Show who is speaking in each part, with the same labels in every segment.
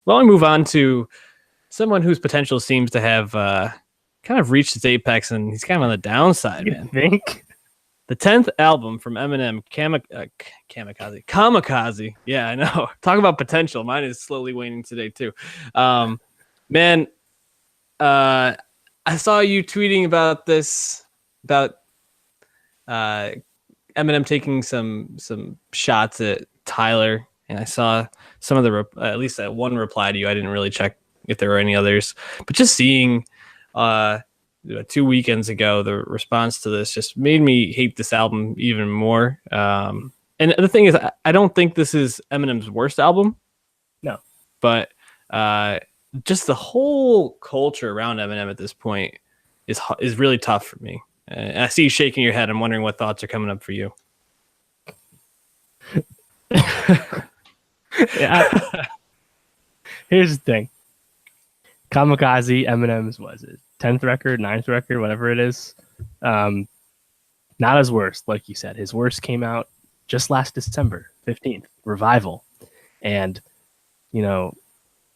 Speaker 1: Well, we move on to someone whose potential seems to have kind of reached its apex, and he's kind of on the downside, man.
Speaker 2: Think?
Speaker 1: The 10th album from Eminem, Kamikaze. Yeah, I know. Talk about potential. Mine is slowly waning today, too. Man, I saw you tweeting about this, about Eminem taking some shots at Tyler, and I saw some of the at least that one reply to you. I didn't really check if there were any others, but just seeing 2 weekends ago the response to this just made me hate this album even more. And the thing is, I don't think this is Eminem's worst album.
Speaker 2: No,
Speaker 1: but just the whole culture around Eminem at this point is really tough for me. I see you shaking your head. I'm wondering what thoughts are coming up for you.
Speaker 2: Here's the thing. Kamikaze, Eminem's, was it 10th record, 9th record, whatever it is. Not his worst, like you said. His worst came out just last December 15th, Revival. And,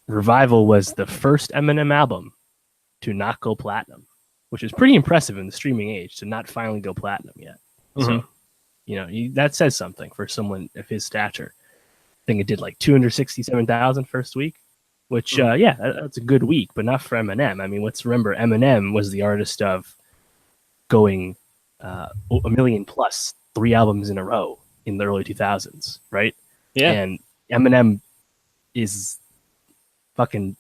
Speaker 2: Revival was the first Eminem album to not go platinum, which is pretty impressive in the streaming age to not finally go platinum yet. Mm-hmm. So, that says something for someone of his stature. I think it did like 267,000 first week, which, that's a good week, but not for Eminem. I mean, let's remember Eminem was the artist of going a million plus 3 albums in a row in the early 2000s, right?
Speaker 1: Yeah.
Speaker 2: And Eminem is fucking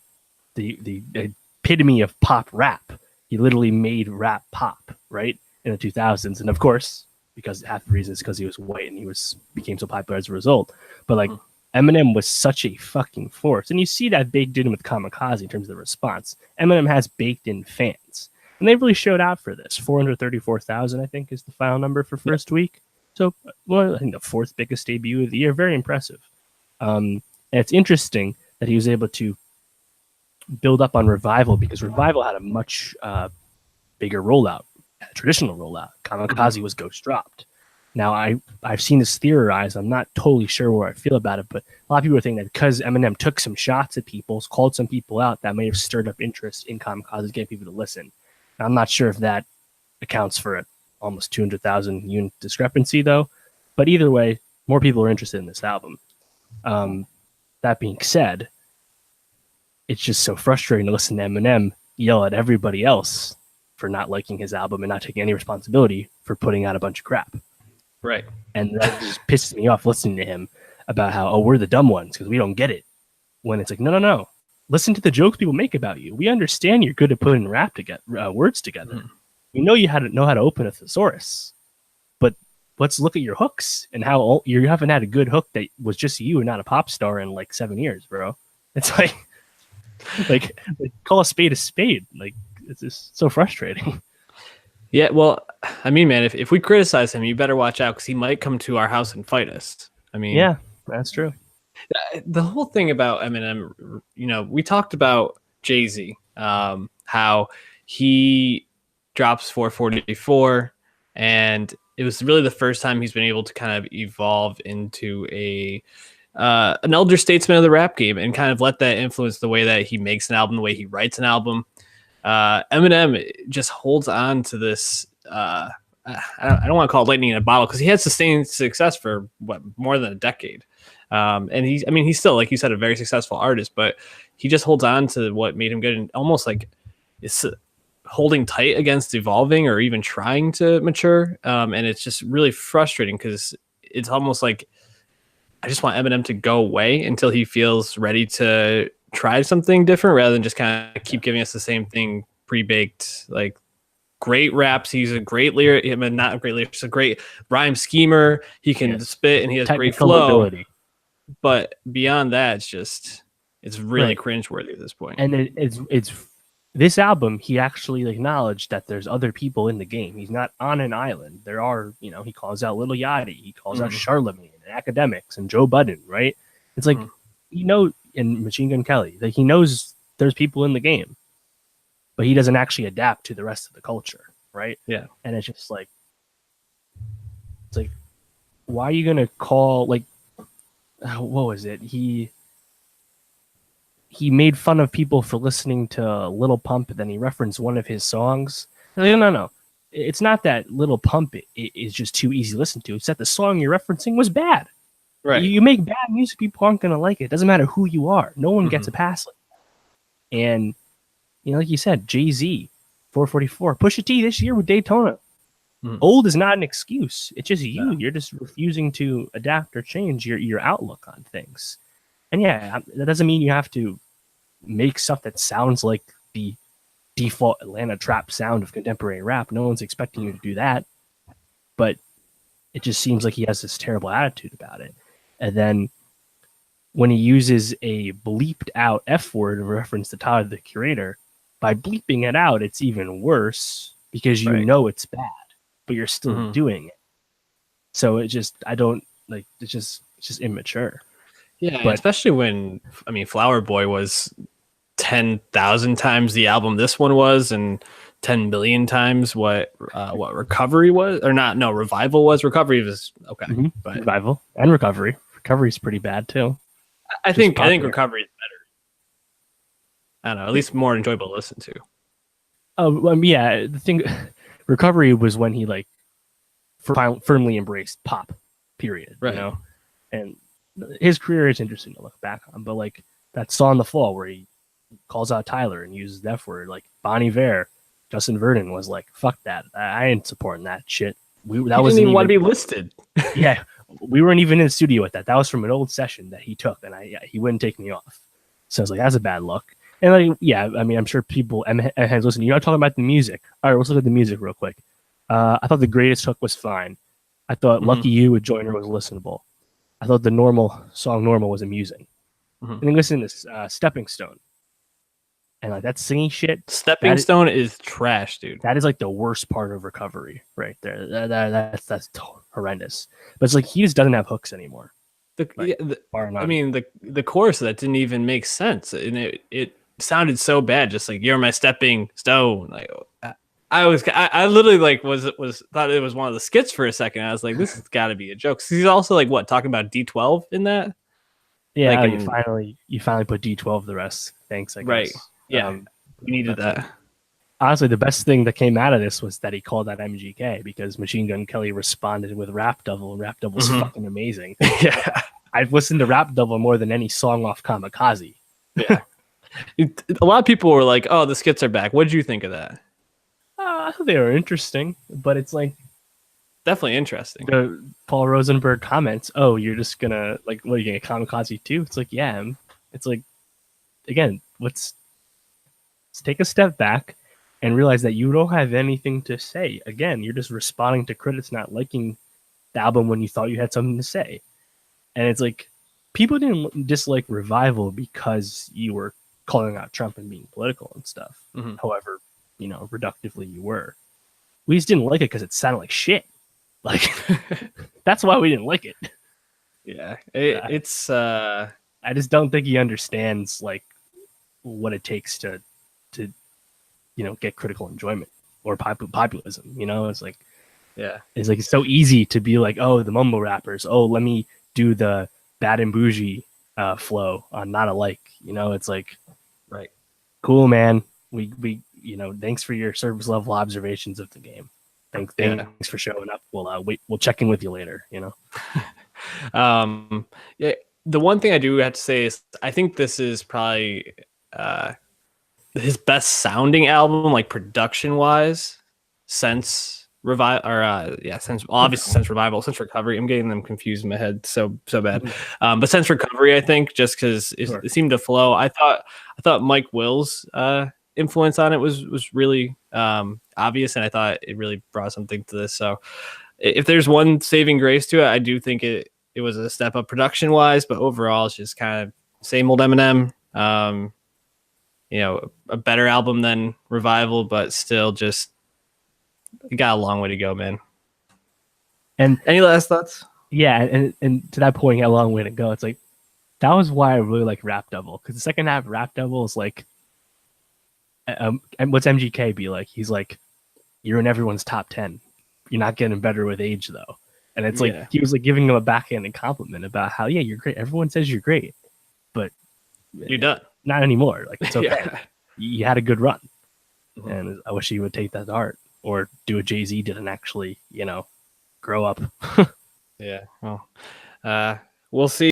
Speaker 2: the epitome of pop rap. He literally made rap pop, right, in the 2000s. And of course, because half the reason is because he was white and he became so popular as a result. But Eminem was such a fucking force. And you see that baked in with Kamikaze in terms of the response. Eminem has baked in fans. And they really showed out for this. 434,000, I think, is the final number for first week. So, I think the 4th biggest debut of the year. Very impressive. And it's interesting that he was able to build up on Revival, because Revival had a much bigger rollout, a traditional rollout. Kamikaze was ghost dropped. Now, I've seen this theorized. I'm not totally sure where I feel about it, but a lot of people are thinking that because Eminem took some shots at people, called some people out, that may have stirred up interest in Kamikaze, getting people to listen. Now, I'm not sure if that accounts for an almost 200,000 unit discrepancy, though. But either way, more people are interested in this album. That being said, it's just so frustrating to listen to Eminem yell at everybody else for not liking his album and not taking any responsibility for putting out a bunch of crap.
Speaker 1: Right.
Speaker 2: And that just pisses me off listening to him about how, we're the dumb ones because we don't get it. When it's like, no. Listen to the jokes people make about you. We understand you're good at putting rap together, words together. Mm. We know you know how to open a thesaurus. But let's look at your hooks and how you haven't had a good hook that was just you and not a pop star in like 7 years, bro. It's like call a spade a spade. Like, it's just so frustrating.
Speaker 1: Yeah, well, I mean, man, if we criticize him, you better watch out because he might come to our house and fight us. I mean,
Speaker 2: yeah, that's true.
Speaker 1: The whole thing about Eminem, we talked about Jay-Z, how he drops 444, and it was really the first time he's been able to kind of evolve into an elder statesman of the rap game and kind of let that influence the way that he makes an album, the way he writes an album. Eminem just holds on to this. I don't want to call it lightning in a bottle because he had sustained success for more than a decade. And he's still, like you said, a very successful artist, but he just holds on to what made him good and almost like it's holding tight against evolving or even trying to mature. And it's just really frustrating because it's almost like I just want Eminem to go away until he feels ready to try something different rather than just kind of keep giving us the same thing pre-baked, like great raps. He's a great lyric. I mean, not a great lyric, just a great rhyme schemer. He can spit and he has great flow. Ability. But beyond that, it's really cringeworthy at this point.
Speaker 2: And it's this album, he actually acknowledged that there's other people in the game. He's not on an island. There are, he calls out Lil Yachty. He calls out Charlemagne and Academics and Joe Budden, right? It's like, and Machine Gun Kelly, he knows there's people in the game, but he doesn't actually adapt to the rest of the culture, right?
Speaker 1: Yeah.
Speaker 2: And it's just why are you going to call, what was it? he made fun of people for listening to Little Pump, and then he referenced one of his songs. Like, no. It's not that Little Pump is just too easy to listen to. It's that the song you're referencing was bad.
Speaker 1: Right.
Speaker 2: You make bad music, people aren't going to like it. It doesn't matter who you are. No one gets a pass. And, like you said, Jay-Z, 444. Pusha T this year with Daytona. Old is not an excuse. It's just you. No. You're just refusing to adapt or change your outlook on things. And yeah, that doesn't mean you have to make stuff that sounds like the default Atlanta trap sound of contemporary rap. No one's expecting you to do that. But it just seems like he has this terrible attitude about it. And then when he uses a bleeped out F word to reference to Tyler, the Creator, by bleeping it out, it's even worse because you know it's bad, but you're still doing it. So it's just immature.
Speaker 1: Yeah, but especially when, Flower Boy was 10,000 times the album this one was, and 10 million times what Recovery was, or not? No, Revival was. Recovery was okay, but
Speaker 2: Revival and Recovery. Recovery's pretty bad too.
Speaker 1: I think Recovery is better. I don't know, at least more enjoyable to listen to.
Speaker 2: Oh, yeah. The thing, Recovery was when he firmly embraced pop. Period.
Speaker 1: Right.
Speaker 2: And his career is interesting to look back on, but that song "The Fall" where he calls out Tyler and uses the F word, Bon Iver, Justin Vernon was like, "Fuck that! I ain't supporting that shit."
Speaker 1: Didn't even want to be listed.
Speaker 2: Yeah, we weren't even in the studio with that. That was from an old session that he took, and he wouldn't take me off. So I was like, "That's a bad look." And I'm sure people has listened. You're not talking about the music. All right, let's look at the music real quick. I thought the greatest hook was fine. I thought "Lucky You" with Joyner was listenable. I thought the song "Normal" was amusing. And then listen to this "Stepping Stone." And that singing shit.
Speaker 1: Stepping Stone is trash, dude.
Speaker 2: That is the worst part of Recovery right there. That's horrendous. But it's he just doesn't have hooks anymore.
Speaker 1: The chorus of that didn't even make sense, and it sounded so bad. Just "You're my stepping stone." I literally thought it was one of the skits for a second. I was like, this has got to be a joke. He's also talking about D12 in that.
Speaker 2: Yeah, you finally put D12 the rest. Thanks, I guess.
Speaker 1: Right. Yeah, we needed that.
Speaker 2: Honestly, the best thing that came out of this was that he called that MGK because Machine Gun Kelly responded with Rap Devil, and Rap Devil's fucking amazing.
Speaker 1: Yeah.
Speaker 2: I've listened to Rap Devil more than any song off Kamikaze.
Speaker 1: Yeah. A lot of people were like, "Oh, the skits are back." What did you think of that?
Speaker 2: I thought they were interesting, but it's
Speaker 1: definitely interesting.
Speaker 2: The Paul Rosenberg comments, "Oh, you're just gonna what are you gonna Kamikaze too?" It's yeah. It's again, let's take a step back and realize that you don't have anything to say. Again, you're just responding to critics not liking the album when you thought you had something to say. And it's people didn't dislike Revival because you were calling out Trump and being political and stuff. However, reductively you were. We just didn't like it because it sounded like shit. That's why we didn't like it.
Speaker 1: Yeah, it's.
Speaker 2: I just don't think he understands what it takes to get critical enjoyment or populism. It's it's so easy to be oh, the mumble rappers. Oh, let me do the Bad and Bougie flow on Not Alike. It's
Speaker 1: right,
Speaker 2: cool, man. We thanks for your service level observations of the game. Thanks for showing up. We'll check in with you later.
Speaker 1: Yeah. The one thing I do have to say is I think this is probably his best sounding album, production wise, since Revival, since Revival, since Recovery. I'm getting them confused in my head so bad. But since Recovery, I think just because it seemed to flow. I thought Mike Will's influence on it was really obvious, and I thought it really brought something to this. So if there's one saving grace to it, I do think it was a step up production wise, but overall it's just kind of same old Eminem. A better album than Revival, but still just you got a long way to go, man.
Speaker 2: And
Speaker 1: any last thoughts?
Speaker 2: Yeah, and to that point, you got a long way to go. It's that was why I really like Rap Devil, because the second half of Rap Devil is and what's MGK be like? He's you're in everyone's top 10. You're not getting better with age though. And it's he was giving him a backhanded compliment about how you're great. Everyone says you're great, but
Speaker 1: you're done.
Speaker 2: not anymore. Like, it's okay.
Speaker 1: Yeah.
Speaker 2: You had a good run.
Speaker 1: Mhm.
Speaker 2: And I wish he would take that to heart or do what Jay-Z did and actually, grow up.
Speaker 1: Yeah. Well, we'll see.